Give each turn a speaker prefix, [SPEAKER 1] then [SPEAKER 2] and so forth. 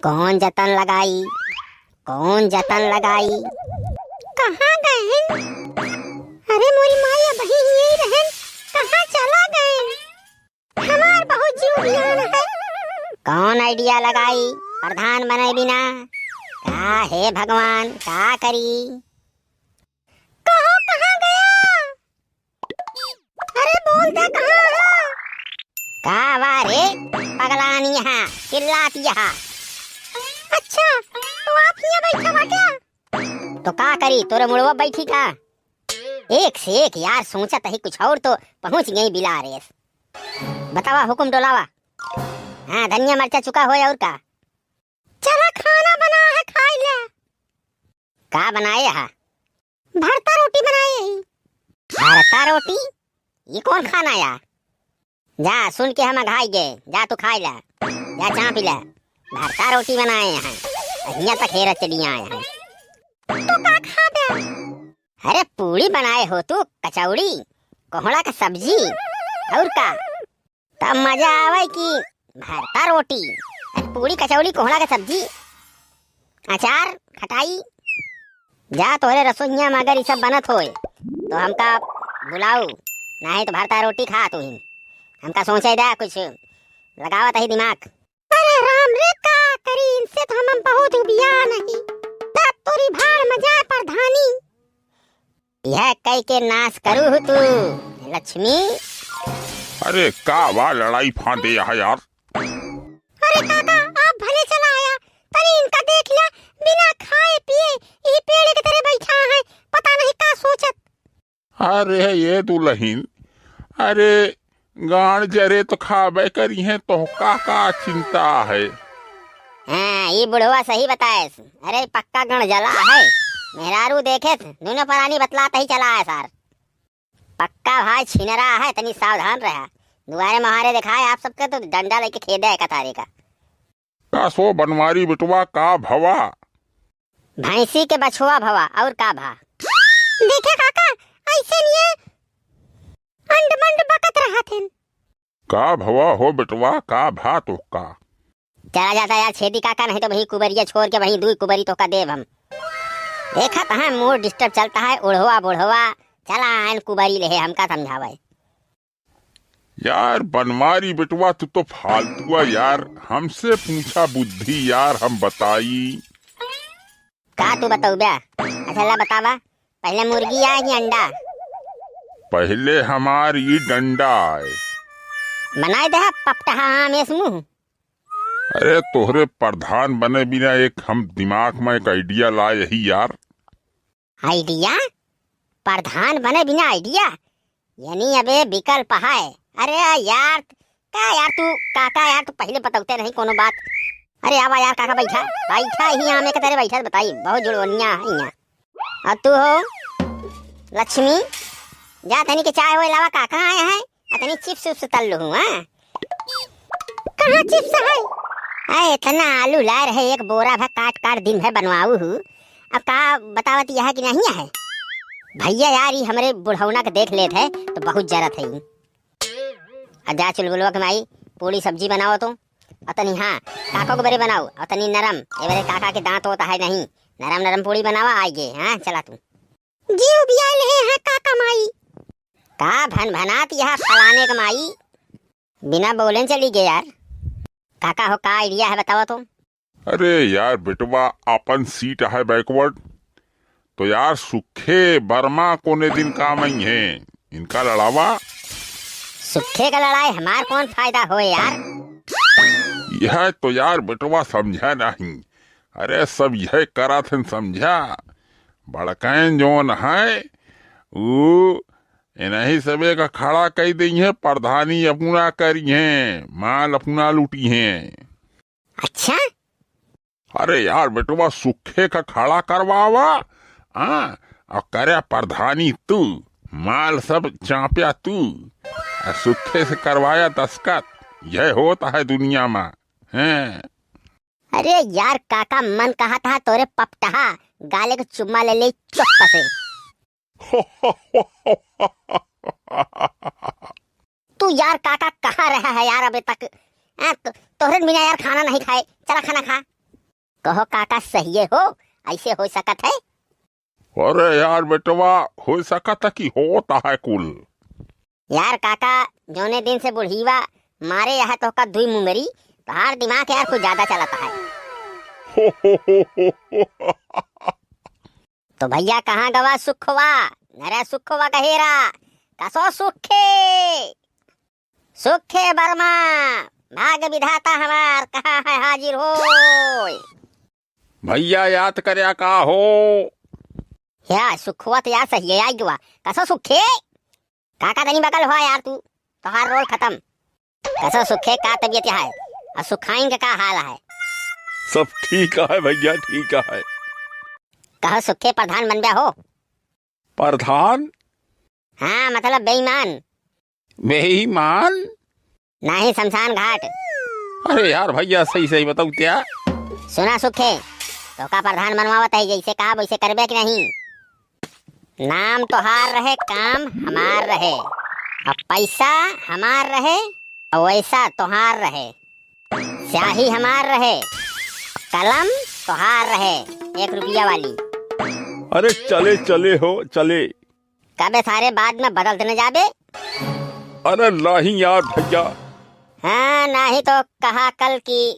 [SPEAKER 1] कौन जतन लगाई, कौन जतन लगाई।
[SPEAKER 2] कहाँ गए हैं? अरे मोरी माया बहन यही रहन, कहाँ चला गए? हमार बहुत जीव बियान है।
[SPEAKER 1] कौन आइडिया लगाई प्रधान बने बिना? का हे भगवान, का करी?
[SPEAKER 2] कहो कहाँ गया? अरे बोल दे कहाँ है?
[SPEAKER 1] का वारे पगलानी यहाँ चिल्लाती यहाँ।
[SPEAKER 2] अच्छा तो आप यहाँ बैठा हुआ क्या?
[SPEAKER 1] तो का करी, तोरे मुड़वा बैठी का? एक से एक यार, सोचत ही कुछ और तो पहुंच गई बिला रेस। बतावा हुकुम डोलावा। हाँ धनिया मरचा चुका हो और का?
[SPEAKER 2] चला खाना बना है, खाई ले।
[SPEAKER 1] का बनाए हा?
[SPEAKER 2] भरता रोटी बनाई है।
[SPEAKER 1] भरता रोटी? ये कौन खाना यार? जा सुन के हम घाई गए, जा तू खाई ला, जा चाप ले। भरता रोटी बनाए हैं, यहाँ तक हेरा चली आए हैं।
[SPEAKER 2] तो का खा बे?
[SPEAKER 1] अरे पूड़ी बनाए हो तू, कचौड़ी, कोहड़ा का सब्जी और का? तब मजा आवे कि भरता रोटी, पूड़ी कचौड़ी कोहड़ा का सब्जी, अचार खटाई। जा तोहरे रसोइया में अगर ये सब बनत होए तो हमका बुलाऊ, नहीं तो भरता रोटी खा तू ही। हमका सोचे दे कुछ लगावत ही दिमाग।
[SPEAKER 2] अरे राम रे, का करी इनसे तो हम बहुत उबिया नहीं। तब तोरी भाड़ में जाए प्रधानी।
[SPEAKER 1] यह कई के नाश करू हूँ तू लक्ष्मी।
[SPEAKER 3] अरे का वा लड़ाई फांदे है यार।
[SPEAKER 2] अरे काका आप भले चला आया, तनी इनका देख ले, बिना खाए पिए यही पेड़ के तरह बैठा है, पता नहीं का सोचत।
[SPEAKER 3] अरे ये दुल्हन, अरे गाड़ जरे तो खाबे करी है, तो का चिंता है?
[SPEAKER 1] हाँ ये बुढ़वा सही बताए। अरे पक्का गण जला है, मेहरारू देखे दोनों परानी बतलाता ही चला है सार। पक्का भाई छिनरा है, तनी सावधान रहा। दुआरे महारे दिखाए आप सबके तो डंडा लेके खेदे है कतारे का।
[SPEAKER 3] सो बनवारी बिटवा का भवा?
[SPEAKER 1] भैंसी के बछुआ भवा और का भा?
[SPEAKER 2] देखे काका ऐसे नहीं अंड मंड बकत रहा थे।
[SPEAKER 3] का भवा हो बिटवा, का भा तो का?
[SPEAKER 1] चला जाता यार छेदी काका, नहीं तो वही कुबरिया छोड़ के वही दूई कुबरी तो का देव हम। देखा कहाँ मूड डिस्टर्ब चलता है, उड़वा बुढ़वा चला आन कुबरी ले हमका समझावे।
[SPEAKER 3] यार बनवारी बिटवा तू तो फालतुआ यार, हमसे पूछा बुद्धि यार, हम बताई।
[SPEAKER 1] का तू बताऊ बे? अच्छा ला बतावा, पहले मुर्गी आए कि अंडा?
[SPEAKER 3] पहले हमारी डंडा आए।
[SPEAKER 1] बनाए दे पपटहा आमेस मुंह।
[SPEAKER 3] अरे तोहरे प्रधान बने बिना एक हम दिमाग में एक आइडिया लाए ही यार।
[SPEAKER 1] आइडिया? प्रधान बने बिना आइडिया? यानी अबे विकल्प है? अरे यार का यार तू काका यार, तू पहले बताते नहीं कोनो बात। अरे आवा यार काका, बैठा बैठा ही आमे के तेरे बैठा बताई, बहुत जुड़वनिया है यहाँ। और तू हो लक्ष्मी, जा तनी के चाय होए लावा, काका आए हैं तनी चिप्स उप्स तल लूं। हां
[SPEAKER 2] कहाँ चिप्स है?
[SPEAKER 1] अरे इतना आलू ला रहे, एक बोरा भर काट काट दिन भर बनवाऊ हूँ। अब का बतावत यह कि नहीं है भैया यार, ये हमारे बुढ़ौना के देख लेते है तो बहुत जरूरत है। जा चुलबुलवा के माई पूरी सब्जी बनाओ तो अतनी। हाँ काका को बरे बनाओ अतनी नरम, ये बरे काका के दांत होता है नहीं, नरम नरम पूरी बनावा आइए। हाँ चला तू
[SPEAKER 2] जीव बिया ले है काका माई।
[SPEAKER 1] का भन भनात यहाँ फलाने का माई, बिना बोले चली गए यार। काका हो का आइडिया है बताओ तो?
[SPEAKER 3] अरे यार बेटवा अपन सीट है बैकवर्ड, तो यार सुखे बर्मा कोने दिन काम ही है, इनका लड़ावा।
[SPEAKER 1] सुखे का लड़ाई हमार कौन फायदा हो यार?
[SPEAKER 3] यह तो यार बेटवा समझा नहीं। अरे सब यह करा थे समझा, बड़कैन जोन है वो इन्हीं सबे का खड़ा कही दी है, प्रधानी अपना करी है, माल अपना लूटी है।
[SPEAKER 1] अच्छा
[SPEAKER 3] अरे यार बेटवा सुखे का खड़ा करवावा, हाँ और करे प्रधानी तू, माल सब चांपिया तू, सुखे से करवाया दस्खत। यह होता है दुनिया में हैं।
[SPEAKER 1] अरे यार काका मन कहा था तोरे पपटहा गाले को चुम्मा ले ले चुप से। तू यार काका कहाँ रहा है यार अबे तक? तोहरे बिना यार खाना नहीं खाए, चला खाना खा। कहो काका सही हो, ऐसे हो सकत है?
[SPEAKER 3] अरे यार बेटवा, हो सकता कि होता है कुल।
[SPEAKER 1] यार काका, जोने दिन से बुढ़ीवा मारे यहाँ तो का दुई मुंगरी, तोहार दिमाग यार कुछ ज्यादा चलता है। तो भैया कहाँ गवा सुखवा? नरे सुखवा कहेरा कसो सुखे सुखे बर्मा, भाग विधाता हमार कहाँ है हाजिर हो।
[SPEAKER 3] भैया याद करया का हो?
[SPEAKER 1] यार सुखवा तो यार सही है, आई गवा कसो सुखे। काका तनी बगल हुआ यार, तू तोहार रोल खत्म। कसो सुखे का तबीयत है और सुखाएंगे का हाल है?
[SPEAKER 3] सब ठीक है भैया, ठीक है।
[SPEAKER 1] कहो सुखे प्रधान बन गया हो?
[SPEAKER 3] प्रधान?
[SPEAKER 1] हाँ मतलब बेईमान।
[SPEAKER 3] बेईमान?
[SPEAKER 1] नहीं, शमशान घाट।
[SPEAKER 3] अरे यार भैया, सही सही बताऊ क्या?
[SPEAKER 1] सुना सुखे, तो का प्रधान बनवावत है, जैसे कहा वैसे करबे कि नहीं? नाम तोहार रहे, काम हमार रहे, और पैसा हमार रहे, और वैसा तोहार रहे। स्याही हमार रहे, कलम तोहार रहे, 1 रुपया वाली।
[SPEAKER 3] अरे चले चले हो चले।
[SPEAKER 1] कबे सारे बाद में बदल देने जाबे?
[SPEAKER 3] अरे नहीं यार भैया।
[SPEAKER 1] हाँ नहीं तो कहा कल की